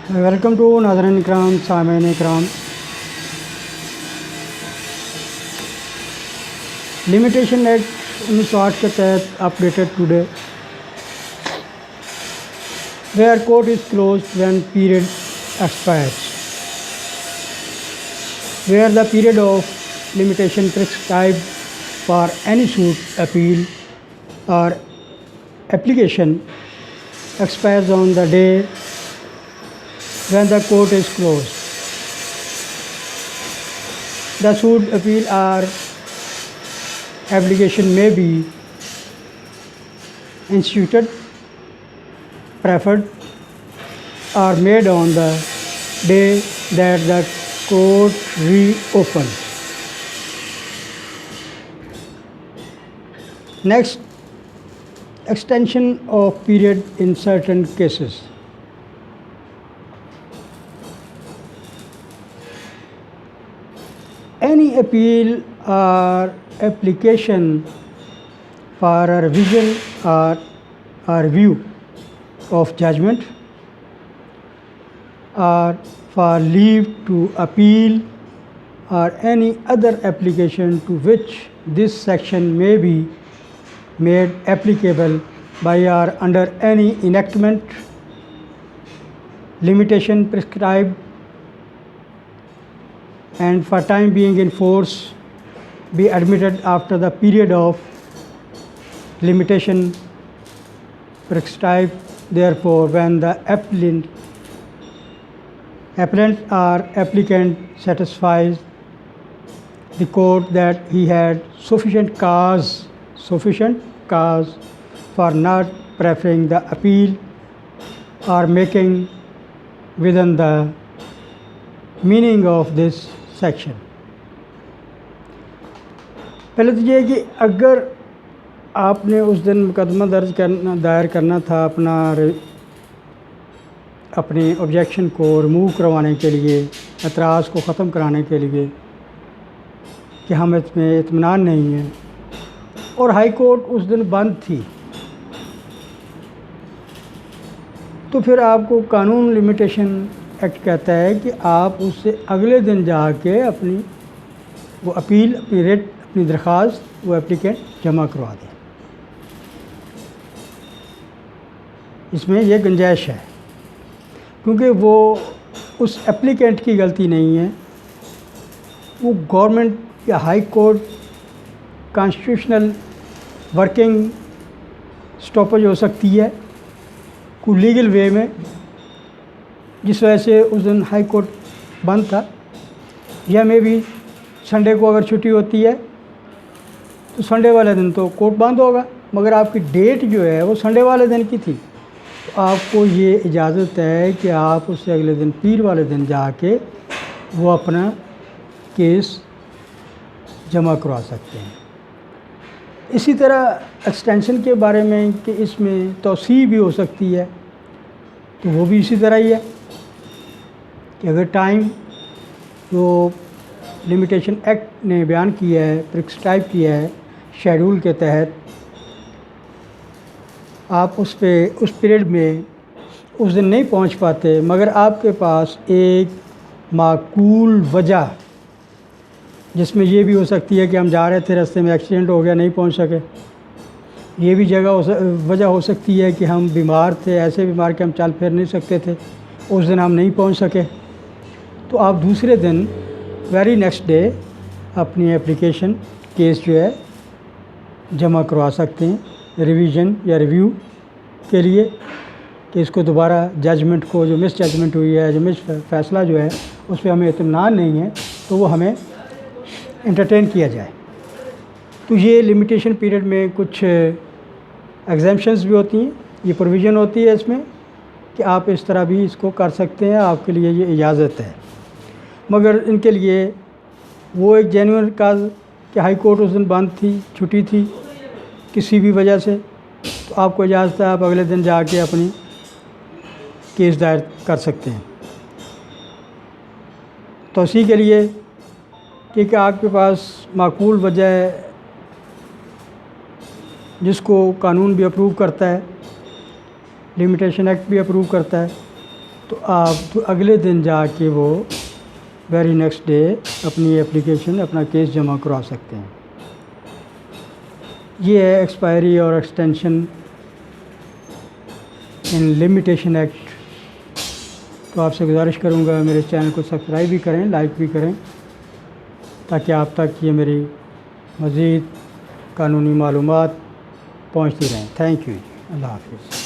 Welcome to नाज़रीन इकराम, सामीन इकराम। Limitation act 1960 के तहत updated today, where court is closed when period expires, where the period of limitation prescribed for any suit, appeal or application expires on the day when the court is closed. The suit, appeal or application may be instituted, preferred or made on the day that the court reopens. Next, extension of period in certain cases. Any appeal or application for a revision or a review of judgment or for leave to appeal or any other application to which this section may be made applicable by or under any enactment, limitation prescribed and for time being in force be admitted after the period of limitation prescribed. Therefore, when the appellant or applicant satisfies the court that he had sufficient cause for not preferring the appeal or making within the meaning of this section. पहले तो ये कि अगर आपने उस दिन मुकदमा दायर करना था अपने ऑब्जेक्शन को रिमूव करवाने के लिए, एतराज़ को ख़त्म कराने के लिए कि हम इसमें इत्मीनान नहीं है, और हाई कोर्ट उस दिन बंद थी, तो फिर आपको कानून लिमिटेशन एक्ट कहता है कि आप उससे अगले दिन जाके अपनी वो अपील, अपनी रेट, अपनी दरख्वास्त वो एप्लीकेंट जमा करवा दें। इसमें यह गुंजाइश है क्योंकि वो उस एप्लीकेंट की गलती नहीं है, वो गवर्नमेंट या high court constitutional working stoppage हो सकती है कोई लीगल वे में, जिस वजह से उस दिन हाई कोर्ट बंद था, या में भी संडे को अगर छुट्टी होती है तो संडे वाले दिन तो कोर्ट बंद होगा, मगर आपकी डेट जो है वो संडे वाले दिन की थी, तो आपको ये इजाज़त है कि आप उससे अगले दिन पीर वाले दिन जाके वो अपना केस जमा करवा सकते हैं। इसी तरह एक्सटेंशन के बारे में कि इसमें तौसी भी हो सकती है, तो वो भी इसी तरह ही है कि अगर टाइम जो लिमिटेशन एक्ट ने बयान किया है, प्रिस्क्राइब किया है शेड्यूल के तहत, आप उस पीरियड में उस दिन नहीं पहुंच पाते, मगर आपके पास एक माकूल वजह, जिसमें ये भी हो सकती है कि हम जा रहे थे, रास्ते में एक्सीडेंट हो गया, नहीं पहुंच सके, ये भी वजह हो सकती है कि हम बीमार थे, ऐसे बीमार कि हम चल फिर नहीं सकते थे, उस दिन हम नहीं पहुंच सके, तो आप दूसरे दिन वेरी नेक्स्ट डे अपनी एप्लीकेशन केस जो है जमा करवा सकते हैं रिवीजन या रिव्यू के लिए, कि इसको दोबारा जजमेंट को, जो मिस जजमेंट हुई है, जो मिस फैसला जो है उस पर हमें इत्मीनान नहीं है, तो वो हमें एंटरटेन किया जाए। तो ये लिमिटेशन पीरियड में कुछ एग्जेम्पशंस भी होती हैं, ये प्रोविज़न होती है इसमें कि आप इस तरह भी इसको कर सकते हैं, आपके लिए ये इजाज़त है, मगर इनके लिए वो एक जेन्युइन काज कि हाई कोर्ट उस दिन बंद थी, छुट्टी थी किसी भी वजह से, तो आपको इजाज़त है आप अगले दिन जाके अपनी केस दायर कर सकते हैं। तो इसी के लिए कि आपके पास माकूल वजह है जिसको कानून भी अप्रूव करता है, लिमिटेशन एक्ट भी अप्रूव करता है, तो आप तो अगले दिन जाके वो वेरी नेक्स्ट डे अपनी एप्लीकेशन अपना केस जमा करवा सकते हैं। ये है एक्सपायरी और एक्सटेंशन इन लिमिटेशन एक्ट। तो आपसे गुजारिश करूँगा मेरे चैनल को सब्सक्राइब भी करें, लाइक भी करें, ताकि आप तक ये मेरी मज़ीद कानूनी मालूमात पहुँचती रहें। Thank you. अल्लाह हाफ़िज़।